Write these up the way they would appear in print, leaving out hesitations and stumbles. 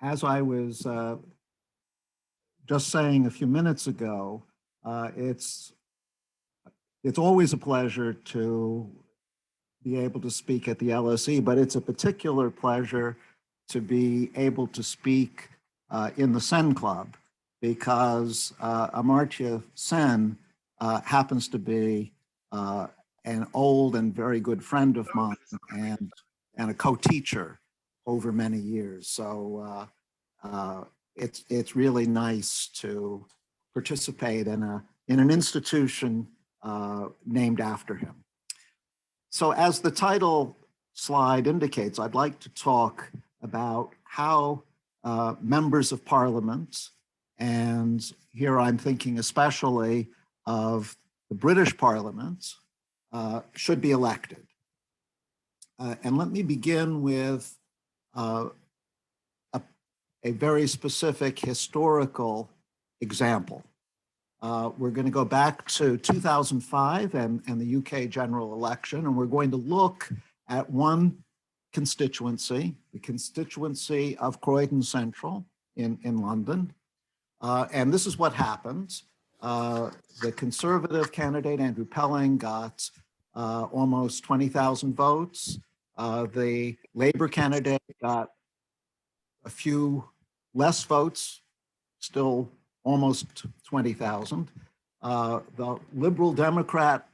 As I was just saying a few minutes ago, it's always a pleasure to be able to speak at the LSE, but it's a particular pleasure to be able to speak in the Sen Club because Amartya Sen happens to be an old and very good friend of mine and a co-teacher over many years. So it's really nice to participate in an institution named after him. So as the title slide indicates, I'd like to talk about how members of parliament, and here I'm thinking especially of the British Parliament, should be elected. And let me begin with a very specific historical example. We're going to go back to 2005 and the UK general election, and we're going to look at one constituency, the constituency of Croydon Central in London. And this is what happened. The Conservative candidate, Andrew Pelling, got almost 20,000 votes. The Labour candidate got a few less votes, still almost 20,000. The Liberal Democrat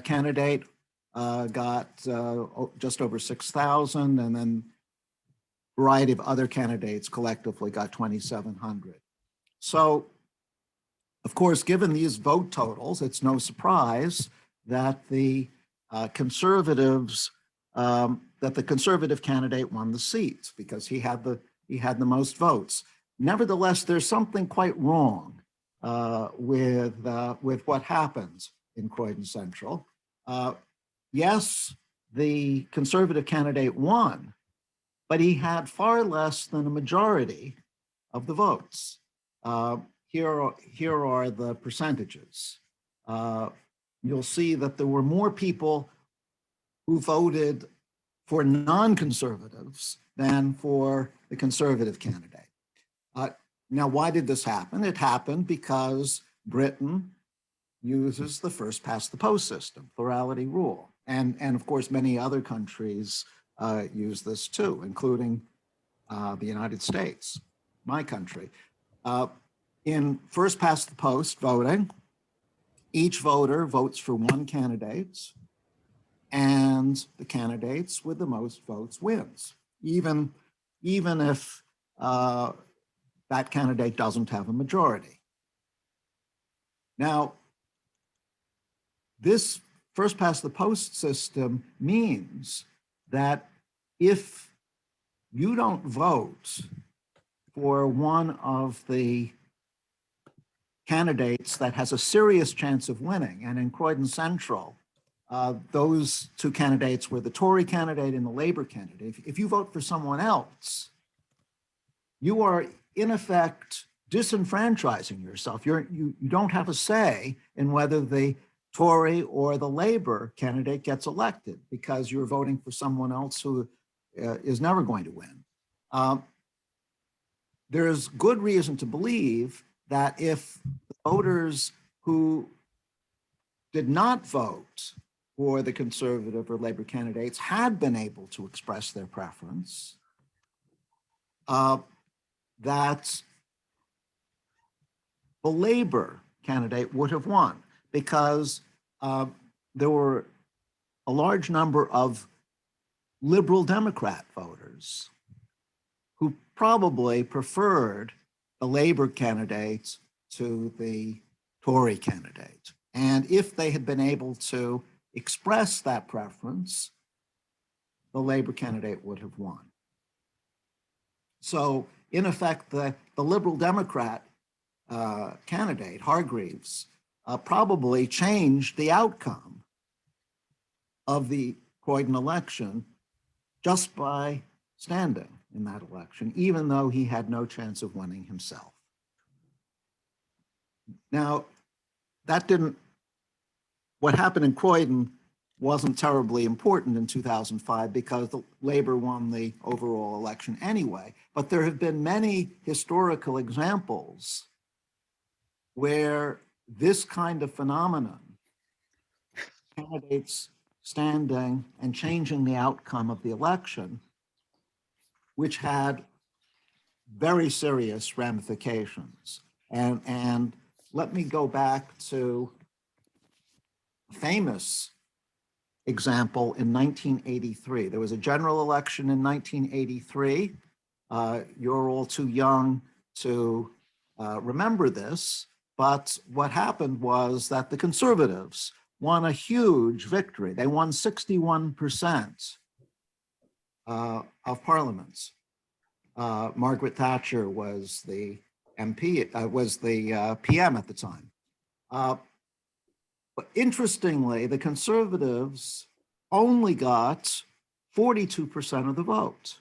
candidate got just over 6,000, and then a variety of other candidates collectively got 2,700. So, of course, given these vote totals, it's no surprise that the Conservative candidate won the seat because he had the most votes. Nevertheless, there's something quite wrong with what happens in Croydon Central. Yes, the Conservative candidate won, but he had far less than a majority of the votes. Here are the percentages. You'll see that there were more people who voted for non-conservatives than for the Conservative candidate. Now, why did this happen? It happened because Britain uses the first past the post system, plurality rule. And of course, many other countries use this too, including the United States, my country. In first past the post voting, each voter votes for one candidate, and the candidates with the most votes wins, even if that candidate doesn't have a majority. Now, this first past the post system means that if you don't vote for one of the candidates that has a serious chance of winning, and in Croydon Central, those two candidates were the Tory candidate and the Labour candidate. If you vote for someone else, you are in effect disenfranchising yourself. You don't have a say in whether the Tory or the Labour candidate gets elected because you're voting for someone else who is never going to win. There's good reason to believe that if the voters who did not vote for the Conservative or Labour candidates had been able to express their preference, that the Labour candidate would have won because there were a large number of Liberal Democrat voters who probably preferred the Labour candidate to the Tory candidate. And if they had been able to express that preference, the Labour candidate would have won. So in effect, the Liberal Democrat candidate, Hargreaves, probably changed the outcome of the Croydon election just by standing in that election, even though he had no chance of winning himself. Now, what happened in Croydon wasn't terribly important in 2005 because the Labor won the overall election anyway. But there have been many historical examples where this kind of phenomenon, candidates standing and changing the outcome of the election, which had very serious ramifications. And let me go back to a famous example in 1983. There was a general election in 1983. You're all too young to remember this, but what happened was that the conservatives won a huge victory. They won 61% of parliaments. Margaret Thatcher was the MP, was the PM at the time. But interestingly, the conservatives only got 42% of the vote.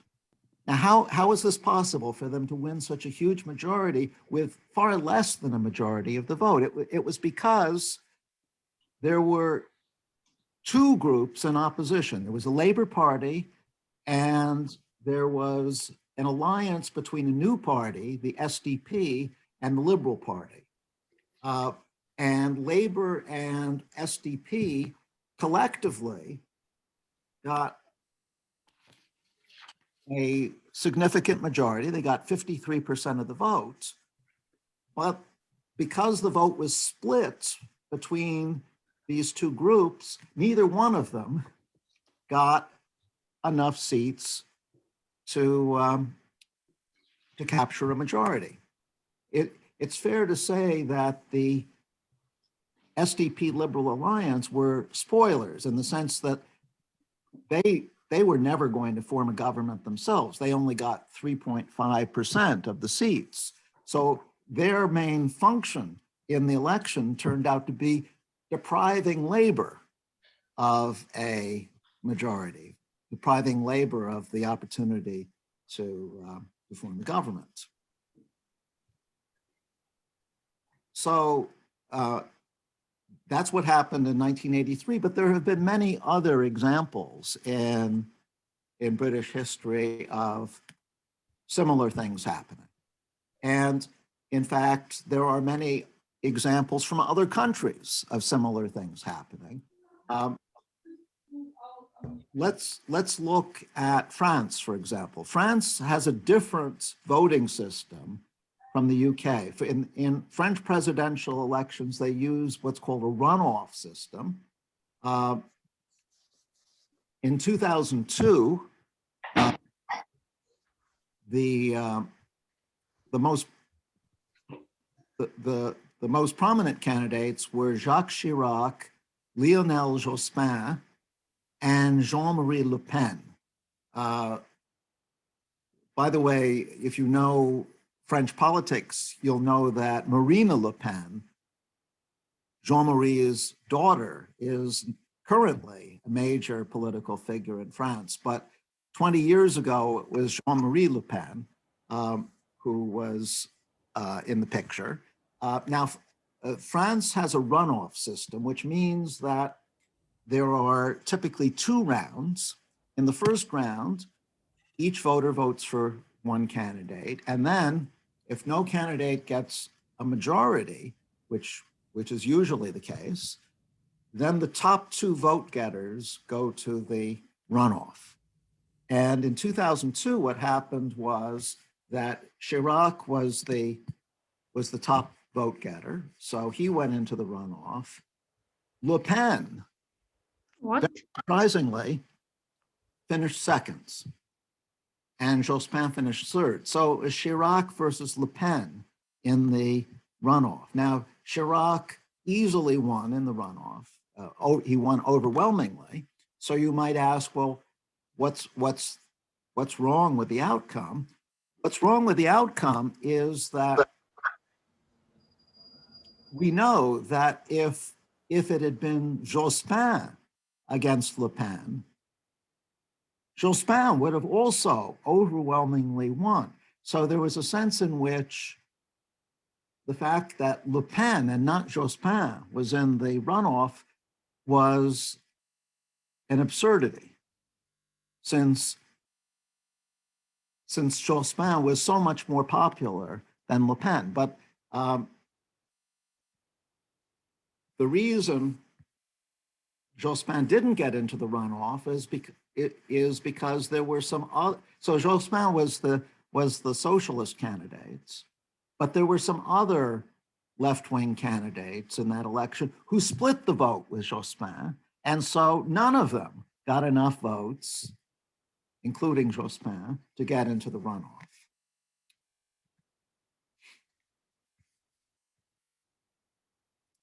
Now, how is this possible for them to win such a huge majority with far less than a majority of the vote? It was because there were two groups in opposition. There was a Labour Party, and there was an alliance between a new party, the SDP, and the Liberal Party. And Labour and SDP collectively got a significant majority. They got 53% of the vote. But because the vote was split between these two groups, neither one of them got enough seats to capture a majority. It's fair to say that the SDP Liberal Alliance were spoilers in the sense that they were never going to form a government themselves. They only got 3.5% of the seats. So their main function in the election turned out to be depriving Labor of a majority, depriving Labor of the opportunity to form the government. So that's what happened in 1983, but there have been many other examples in British history of similar things happening. And in fact, there are many examples from other countries of similar things happening. Let's look at France, for example. France has a different voting system from the UK. In French presidential elections, they use what's called a runoff system. In 2002, the most prominent candidates were Jacques Chirac, Lionel Jospin, and Jean-Marie Le Pen. By the way, if you know French politics, you'll know that Marine Le Pen, Jean-Marie's daughter, is currently a major political figure in France. But 20 years ago, it was Jean-Marie Le Pen who was in the picture. Now, France has a runoff system, which means that there are typically two rounds. In the first round, each voter votes for one candidate. And then if no candidate gets a majority, which is usually the case, then the top two vote getters go to the runoff. And in 2002, what happened was that Chirac was the top vote getter. So he went into the runoff. Le Pen, surprisingly, finished second, and Jospin finished third. So it was Chirac versus Le Pen in the runoff. Now, Chirac easily won in the runoff. He won overwhelmingly. So you might ask, well, what's wrong with the outcome? What's wrong with the outcome is that we know that if it had been Jospin against Le Pen, Jospin would have also overwhelmingly won. So there was a sense in which the fact that Le Pen and not Jospin was in the runoff was an absurdity, since Jospin was so much more popular than Le Pen. But the reason Jospin didn't get into the runoff is because there were some other. So Jospin was the socialist candidates, but there were some other left-wing candidates in that election who split the vote with Jospin, and so none of them got enough votes, including Jospin, to get into the runoff.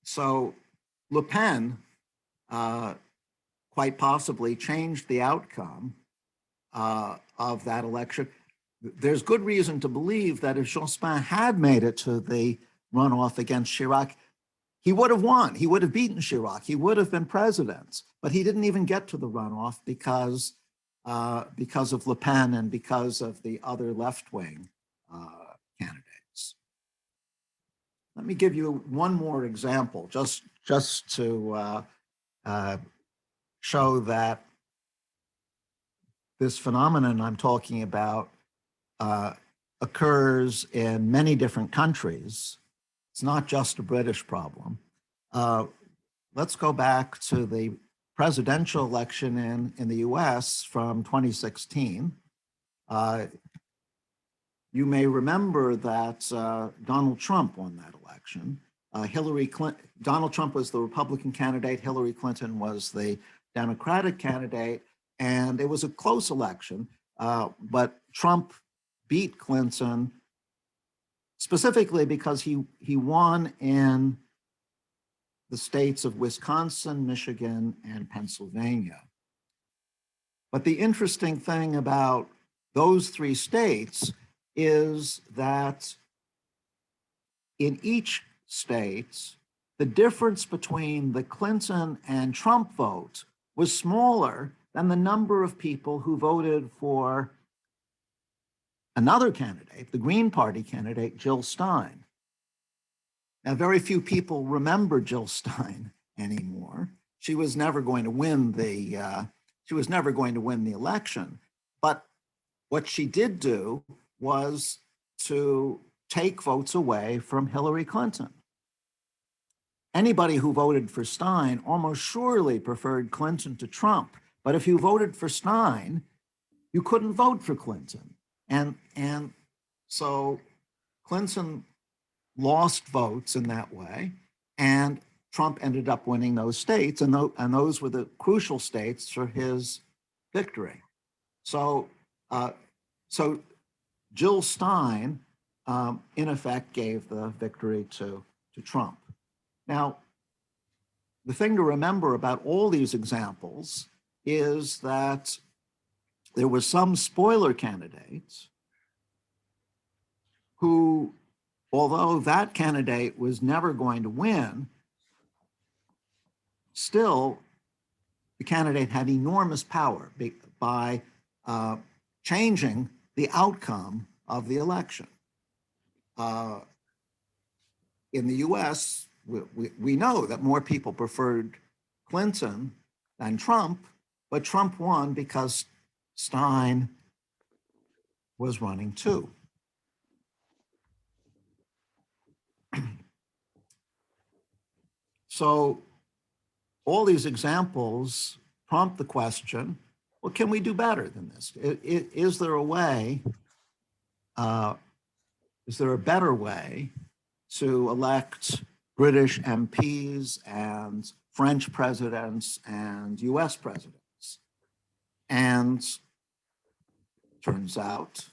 So Le Pen quite possibly changed the outcome of that election. There's good reason to believe that if Jospin had made it to the runoff against Chirac, he would have won. He would have beaten Chirac. He would have been president. But he didn't even get to the runoff because of Le Pen and because of the other left-wing candidates. Let me give you one more example, just to show that this phenomenon I'm talking about occurs in many different countries. It's not just a British problem. Let's go back to the presidential election in the US from 2016. You may remember that Donald Trump won that election. Donald Trump was the Republican candidate, Hillary Clinton was the Democratic candidate, and it was a close election, but Trump beat Clinton specifically because he won in the states of Wisconsin, Michigan, and Pennsylvania. But the interesting thing about those three states is that in each state, the difference between the Clinton and Trump vote was smaller than the number of people who voted for another candidate, the Green Party candidate, Jill Stein. Now, very few people remember Jill Stein anymore. She was never going to win the election. But what she did do was to take votes away from Hillary Clinton. Anybody who voted for Stein almost surely preferred Clinton to Trump. But if you voted for Stein, you couldn't vote for Clinton. And so Clinton lost votes in that way, and Trump ended up winning those states, and those were the crucial states for his victory. So, Jill Stein, in effect, gave the victory to Trump. Now, the thing to remember about all these examples is that there were some spoiler candidates who, although that candidate was never going to win, still the candidate had enormous power by changing the outcome of the election. In the US, we know that more people preferred Clinton than Trump, but Trump won because Stein was running too. So all these examples prompt the question, well, can we do better than this? Is there a way, is there a better way to elect British MPs and French presidents and US presidents? And turns out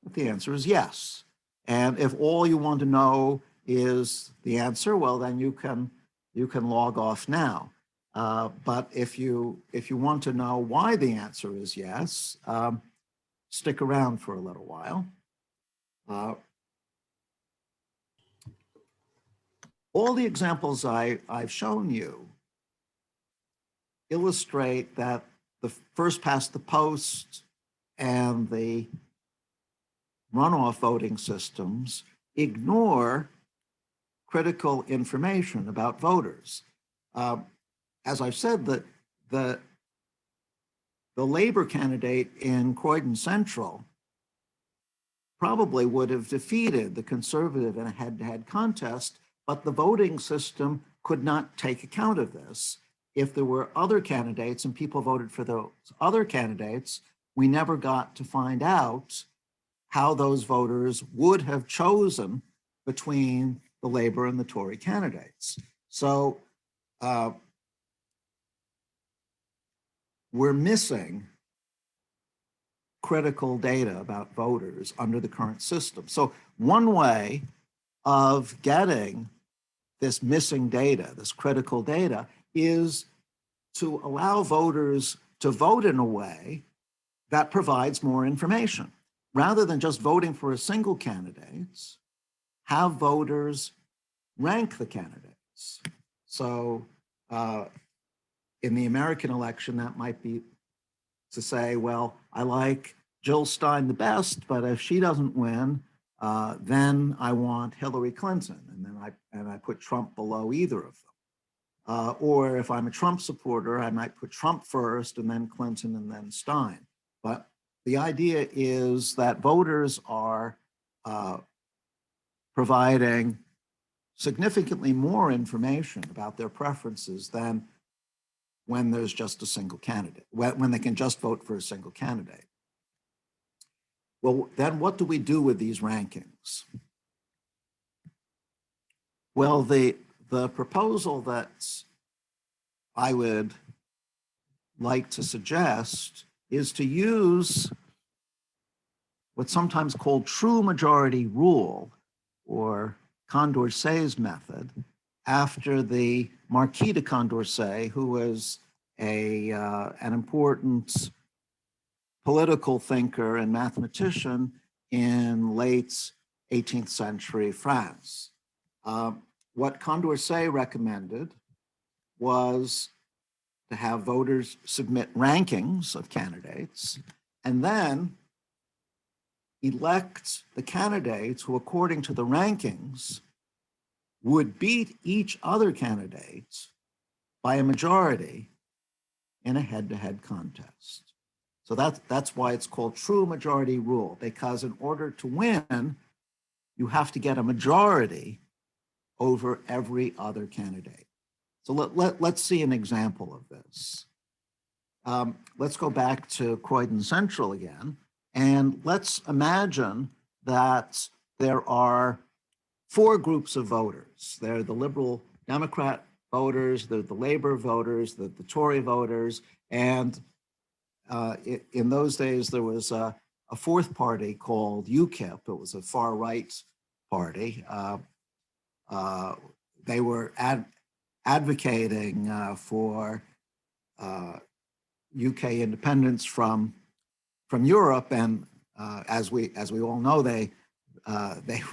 that the answer is yes. And if all you want to know is the answer, well, then you can log off now. But if you want to know why the answer is yes, stick around for a little while. All the examples I've shown you illustrate that the first past the post and the runoff voting systems ignore critical information about voters. As I've said, the the Labor candidate in Croydon Central probably would have defeated the conservative in a head-to-head contest, but the voting system could not take account of this. If there were other candidates and people voted for those other candidates, we never got to find out how those voters would have chosen between the Labor and the Tory candidates. So we're missing critical data about voters under the current system. So one way of getting this missing data, this critical data, is to allow voters to vote in a way that provides more information. Rather than just voting for a single candidate, have voters rank the candidates. So in the American election, that might be to say, well, I like Jill Stein the best, but if she doesn't win, then I want Hillary Clinton, and then I put Trump below either of them. Or if I'm a Trump supporter, I might put Trump first, and then Clinton, and then Stein. But the idea is that voters are providing significantly more information about their preferences than when there's just a single candidate, when they can just vote for a single candidate. Well, then what do we do with these rankings? Well, the proposal that I would like to suggest is to use what's sometimes called true majority rule, or Condorcet's method, after the Marquis de Condorcet, who was an important political thinker and mathematician in late 18th century France. What Condorcet recommended was to have voters submit rankings of candidates and then elect the candidates who, according to the rankings, would beat each other candidate by a majority in a head-to-head contest. So that's why it's called true majority rule, because in order to win, you have to get a majority over every other candidate. So let's see an example of this. Let's go back to Croydon Central again, and let's imagine that there are four groups of voters. They're the Liberal Democrat voters, they're the Labor voters, the Tory voters, and in those days there was a fourth party called UKIP. It was a far right party. They were advocating for UK independence from Europe, and as we all know, they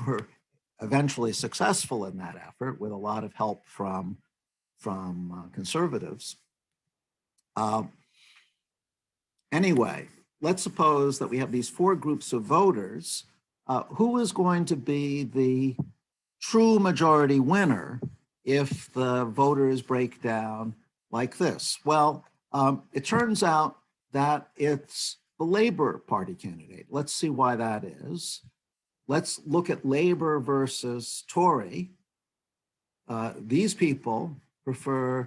were eventually successful in that effort with a lot of help from conservatives. Anyway, let's suppose that we have these four groups of voters. Who is going to be the true majority winner if the voters break down like this? Well, it turns out that it's the Labor Party candidate. Let's see why that is. Let's look at Labor versus Tory. These people prefer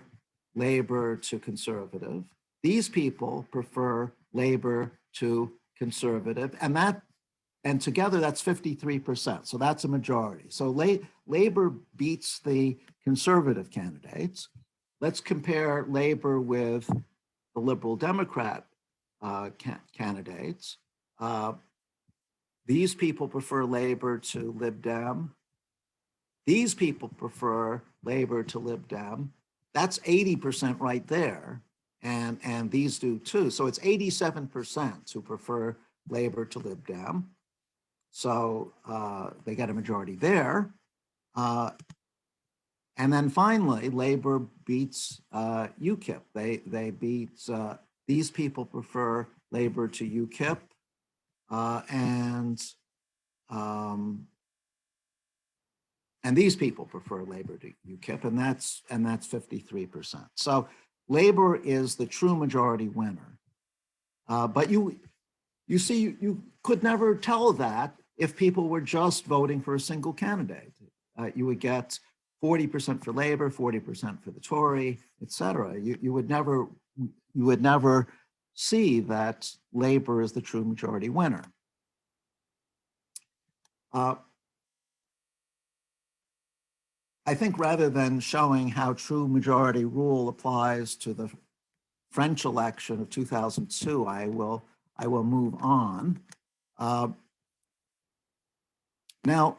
Labor to Conservative. These people prefer Labor to Conservative, and together that's 53%. So that's a majority. So Labor beats the Conservative candidates. Let's compare Labor with the Liberal Democrat candidates. These people prefer Labor to Lib Dem. These people prefer Labor to Lib Dem. That's 80% right there, and these do too. So it's 87% who prefer Labor to Lib Dem. So they get a majority there. And then finally, Labor beats UKIP. They beat, these people prefer Labor to UKIP, and these people prefer Labor to UKIP, and that's 53%. So Labor is the true majority winner. But you see, you could never tell that if people were just voting for a single candidate. You would get 40% for Labor, 40% for the Tory, et cetera. You would never see that Labor is the true majority winner. I think rather than showing how true majority rule applies to the French election of 2002, I will move on. Now,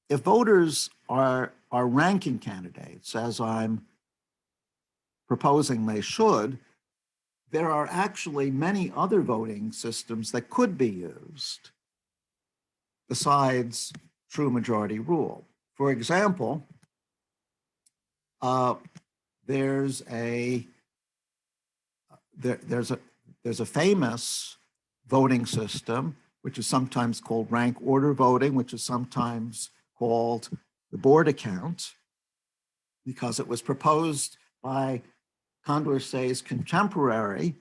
if voters are ranking candidates, as I'm proposing they should, there are actually many other voting systems that could be used besides true majority rule. For example, there's a famous voting system, which is sometimes called rank order voting, which is sometimes called the board account, because it was proposed by Condorcet's contemporary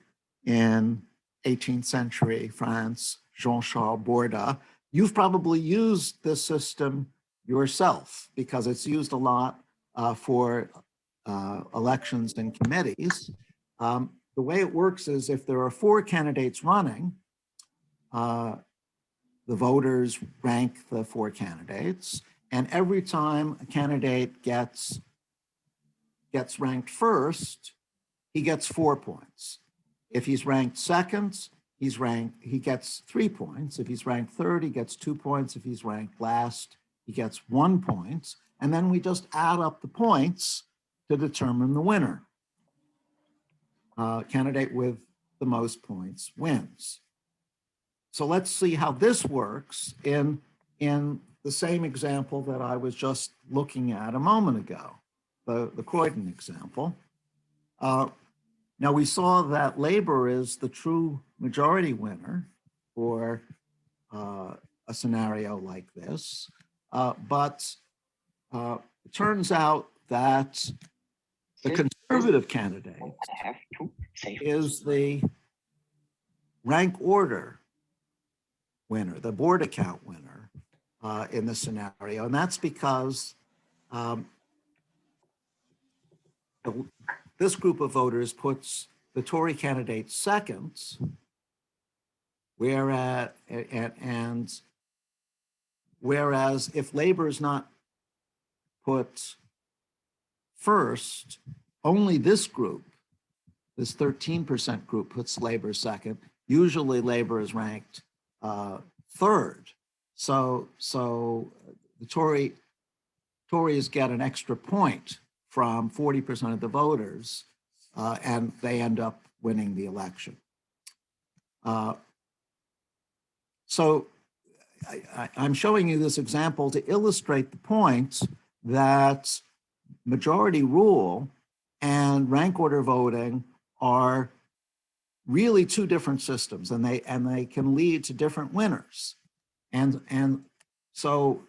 in 18th century France, Jean-Charles Borda. You've probably used this system yourself because it's used a lot for elections and committees. The way it works is if there are 4 candidates running, the voters rank the 4 candidates, and every time a candidate gets ranked first, he gets 4 points. If he's ranked second, he gets 3 points. If he's ranked third, he gets 2 points. If he's ranked last, he gets 1 point. And then we just add up the points to determine the winner. Candidate with the most points wins. So let's see how this works in the same example that I was just looking at a moment ago, the Croydon example. Now we saw that Labor is the true majority winner for a scenario like this, but it turns out that the conservative candidate is the rank order winner, the board account winner in this scenario. And that's because this group of voters puts the Tory candidate second, whereas if Labor is not put first, only this group, this 13% group, puts Labor second. Usually Labor is ranked third. So the Tories get an extra point from 40% of the voters, and they end up winning the election. So I'm showing you this example to illustrate the point that majority rule and rank order voting are really 2 different systems, and they can lead to different winners. And so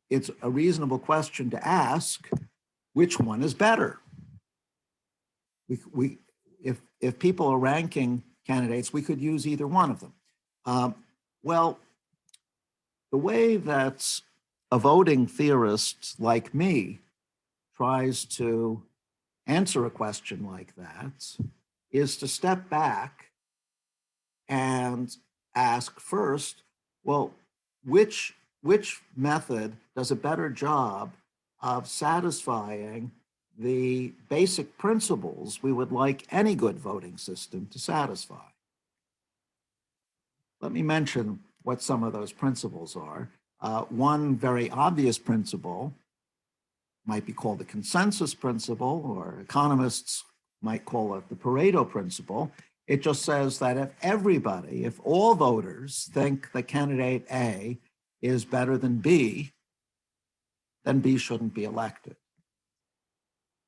it's a reasonable question to ask, which one is better? If people are ranking candidates, we could use either one of them. Well, the way that a voting theorist like me tries to answer a question like that is to step back and ask first, well, which method does a better job of satisfying the basic principles we would like any good voting system to satisfy? Let me mention what some of those principles are. One very obvious principle might be called the consensus principle, or economists might call it the Pareto principle. It just says that if all voters think that candidate A is better than B, then B shouldn't be elected.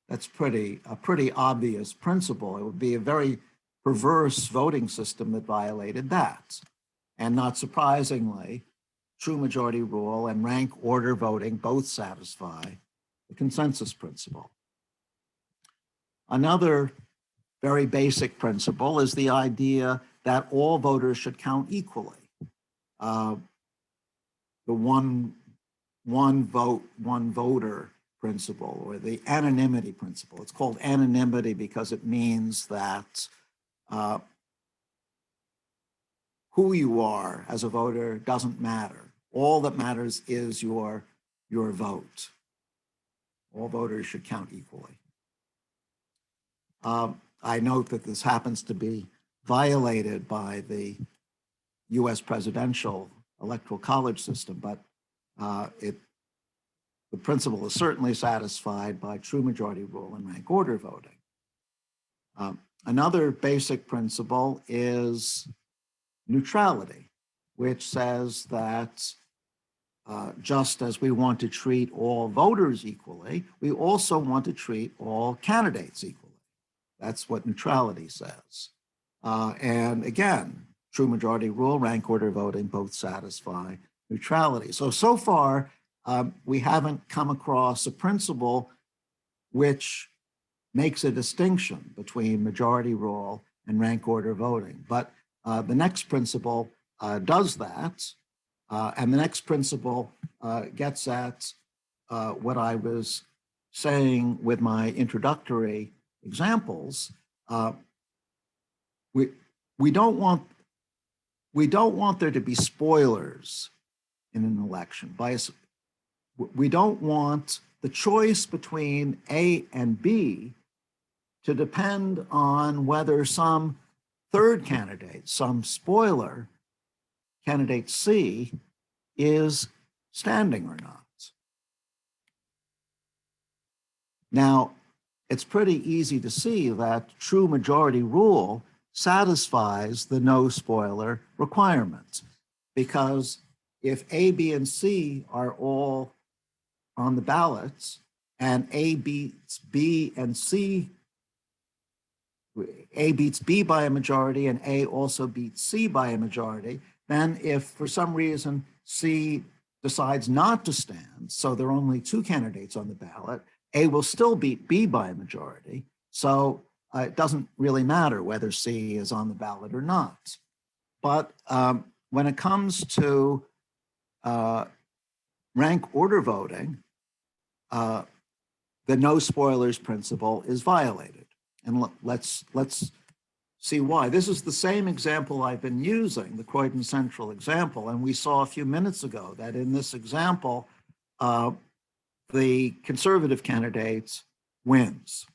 That's a pretty obvious principle. It would be a very perverse voting system that violated that. And not surprisingly, true majority rule and rank order voting both satisfy the consensus principle. Another very basic principle is the idea that all voters should count equally. The one vote, one voter principle, or the anonymity principle. It's called anonymity because it means that who you are as a voter doesn't matter. All that matters is your vote. All voters should count equally. I note that this happens to be violated by the US presidential electoral college system, but the principle is certainly satisfied by true majority rule and rank order voting. Another basic principle is neutrality, which says that just as we want to treat all voters equally, we also want to treat all candidates equally. That's what neutrality says. And again, true majority rule, rank order voting both satisfy neutrality. So far, we haven't come across a principle which makes a distinction between majority rule and rank order voting. But the next principle does that. And the next principle gets at what I was saying with my introductory examples. We don't want there to be spoilers in an election. We don't want the choice between A and B to depend on whether some third candidate, some spoiler, candidate C, is standing or not. Now, it's pretty easy to see that true majority rule satisfies the no spoiler requirement, because if A, B, and C are all on the ballots and A beats B and C, A beats B by a majority and A also beats C by a majority, then if for some reason C decides not to stand, so there are only two candidates on the ballot, A will still beat B by a majority. So it doesn't really matter whether C is on the ballot or not. But when it comes to rank order voting, the no spoilers principle is violated. And let's see why. This is the same example I've been using, the Croydon Central example, and we saw a few minutes ago that in this example, the conservative candidate wins.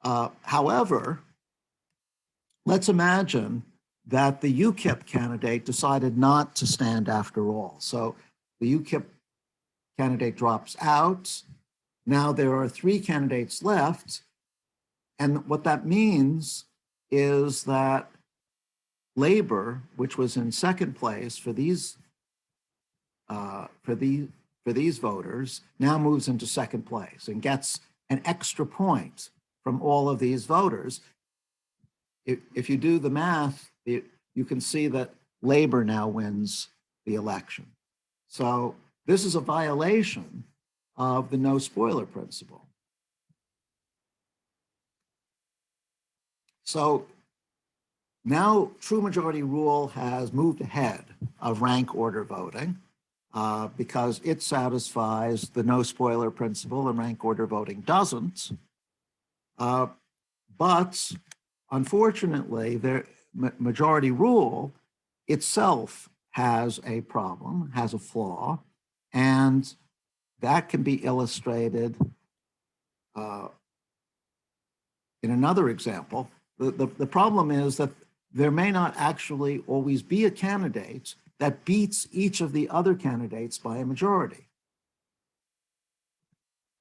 However, let's imagine that the UKIP candidate decided not to stand after all. So the UKIP candidate drops out. Now there are three candidates left. And what that means is that Labour, which was in second place for these voters, now moves into second place and gets an extra point from all of these voters. If you do the math, you can see that Labour now wins the election. So this is a violation of the no spoiler principle. So now true majority rule has moved ahead of rank order voting because it satisfies the no spoiler principle and rank order voting doesn't. But unfortunately, the majority rule itself has a problem, has a flaw, and that can be illustrated in another example. The problem is that there may not actually always be a candidate that beats each of the other candidates by a majority.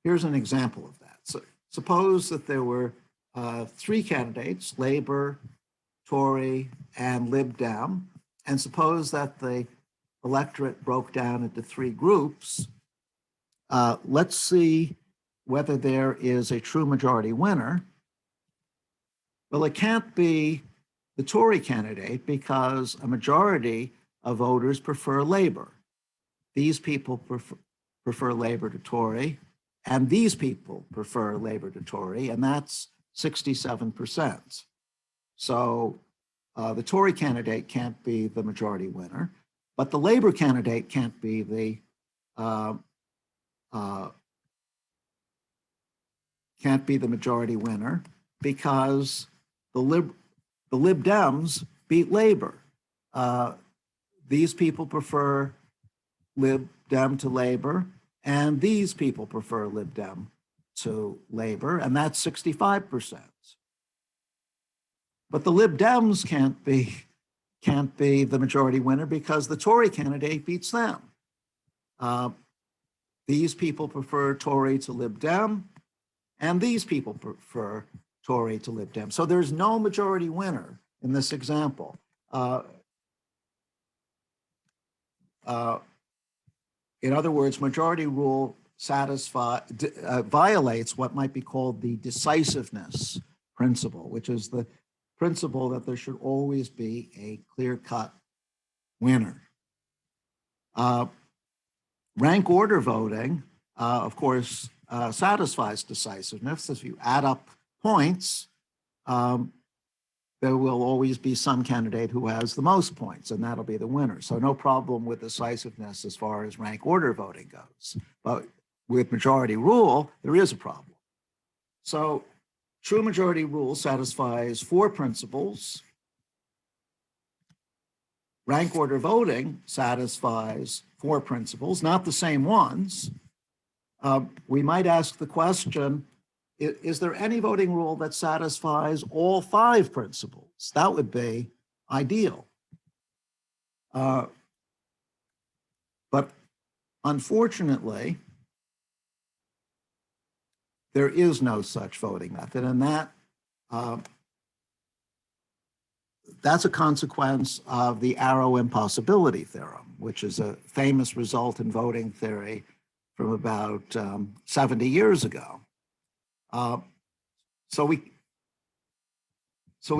Here's an example of that. So suppose that there were three candidates, Labour, Tory, and Lib Dem, and suppose that the electorate broke down into three groups. Let's see whether there is a true majority winner. Well, it can't be the Tory candidate because a majority of voters prefer Labour. These people prefer Labour to Tory, and these people prefer Labour to Tory, and that's 67%. So the Tory candidate can't be the majority winner, but the Labor candidate can't be the majority winner because the Lib Dems beat Labor. These people prefer Lib Dem to Labor, and these people prefer Lib Dem to Labor, and that's 65%. But the Lib Dems can't be the majority winner because the Tory candidate beats them. These people prefer Tory to Lib Dem, and these people prefer Tory to Lib Dem. So there's no majority winner in this example. In other words, majority rule violates what might be called the decisiveness principle, which is the principle that there should always be a clear-cut winner. Rank order voting, of course, satisfies decisiveness. If you add up points, there will always be some candidate who has the most points, and that'll be the winner. So no problem with decisiveness as far as rank order voting goes. But with majority rule, there is a problem. So true majority rule satisfies 4 principles. Rank order voting satisfies 4 principles, not the same ones. We might ask the question, is there any voting rule that satisfies all 5 principles? That would be ideal. But unfortunately, there is no such voting method, and that's a consequence of the Arrow impossibility theorem, which is a famous result in voting theory from about 70 years ago. So we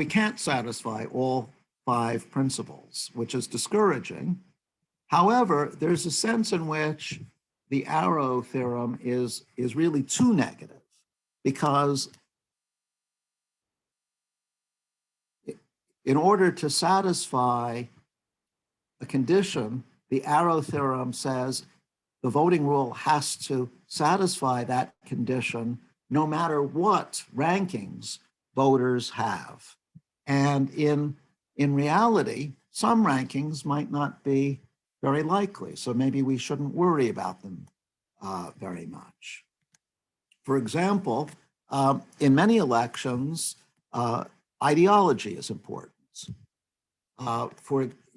can't satisfy all 5 principles, which is discouraging. However, there's a sense in which the Arrow theorem is really too negative, because in order to satisfy a condition, the Arrow theorem says the voting rule has to satisfy that condition no matter what rankings voters have. And in reality, some rankings might not be very likely, so maybe we shouldn't worry about them very much. For example, in many elections, ideology is important.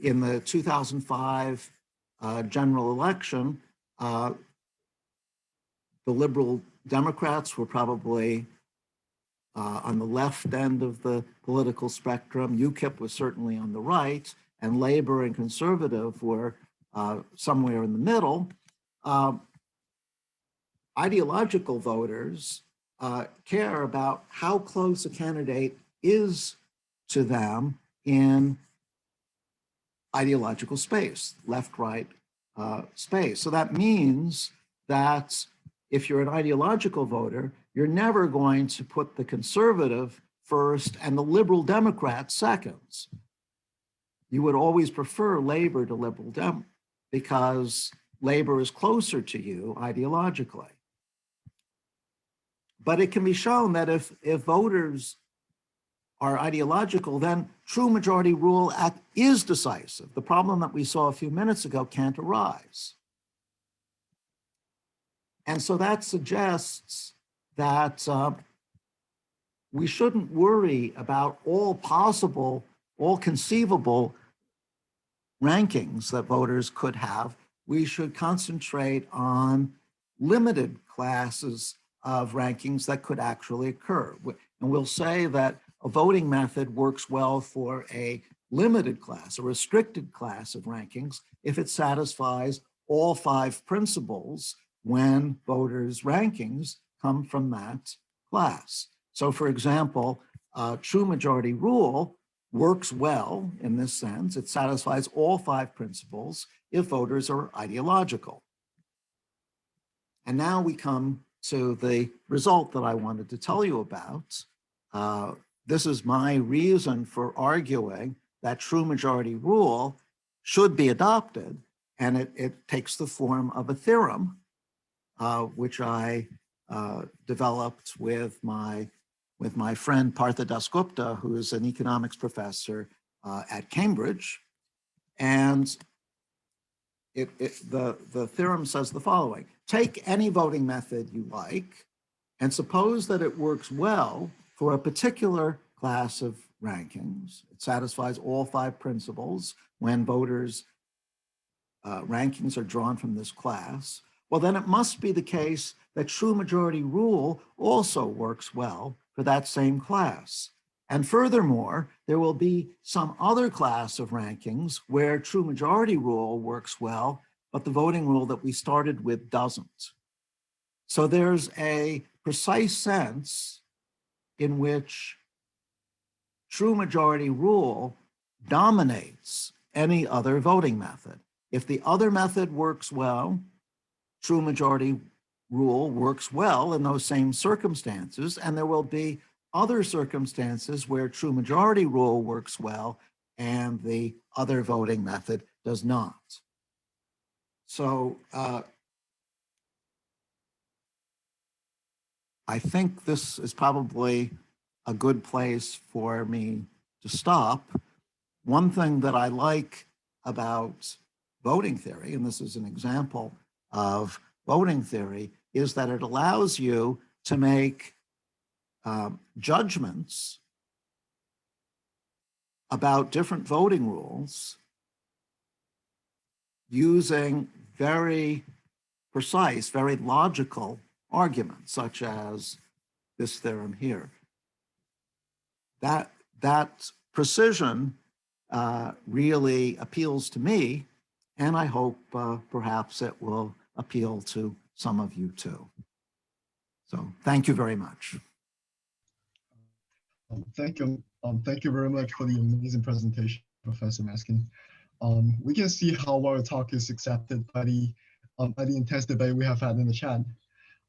In the 2005 general election, the Liberal Democrats were probably on the left end of the political spectrum. UKIP was certainly on the right, and Labor and Conservative were somewhere in the middle. Ideological voters care about how close a candidate is to them in ideological space, left-right space. So that means that if you're an ideological voter, you're never going to put the conservative first and the Liberal Democrat second. You would always prefer Labor to Liberal Dem because Labor is closer to you ideologically. But it can be shown that if voters are ideological, then true majority rule is decisive. The problem that we saw a few minutes ago can't arise. And so that suggests that we shouldn't worry about all conceivable rankings that voters could have. We should concentrate on limited classes of rankings that could actually occur. And we'll say that a voting method works well for a limited class, a restricted class of rankings, if it satisfies all 5 principles when voters' rankings come from that class. So for example, true majority rule works well in this sense. It satisfies all 5 principles if voters are ideological. And now we come to the result that I wanted to tell you about. This is my reason for arguing that true majority rule should be adopted, and it takes the form of a theorem, which I developed with my friend Partha Dasgupta, who is an economics professor at Cambridge. And the theorem says the following: take any voting method you like, and suppose that it works well for a particular class of rankings. It satisfies all 5 principles when voters' rankings are drawn from this class. Well, then it must be the case that true majority rule also works well for that same class. And furthermore, there will be some other class of rankings where true majority rule works well, but the voting rule that we started with doesn't. So there's a precise sense in which true majority rule dominates any other voting method. If the other method works well, true majority rule works well in those same circumstances, and there will be other circumstances where true majority rule works well and the other voting method does not. So I think this is probably a good place for me to stop. One thing that I like about voting theory, and this is an example of voting theory, is that it allows you to make judgments about different voting rules using very precise, very logical arguments, such as this theorem here. That precision really appeals to me, and I hope perhaps it will appeal to some of you too. So thank you very much. Thank you very much for the amazing presentation, Professor Maskin. We can see how our talk is accepted by the intense debate we have had in the chat.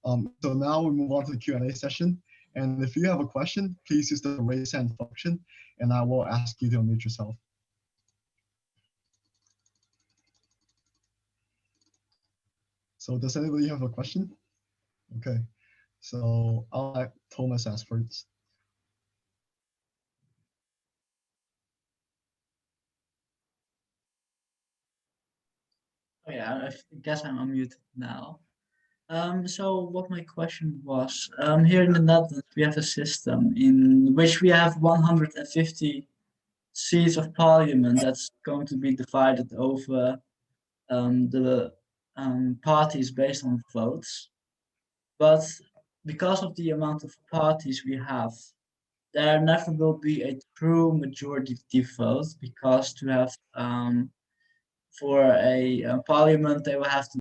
So now we move on to the Q&A session. And if you have a question, please use the raise hand function, and I will ask you to unmute yourself. So does anybody have a question? Okay, so I'll let Thomas ask first. Oh yeah, I guess I'm unmuted now. So what my question was, here in the Netherlands, we have a system in which we have 150 seats of parliament that's going to be divided over the parties based on votes. But because of the amount of parties we have, there never will be a true majority vote, because to have for a parliament, they will have to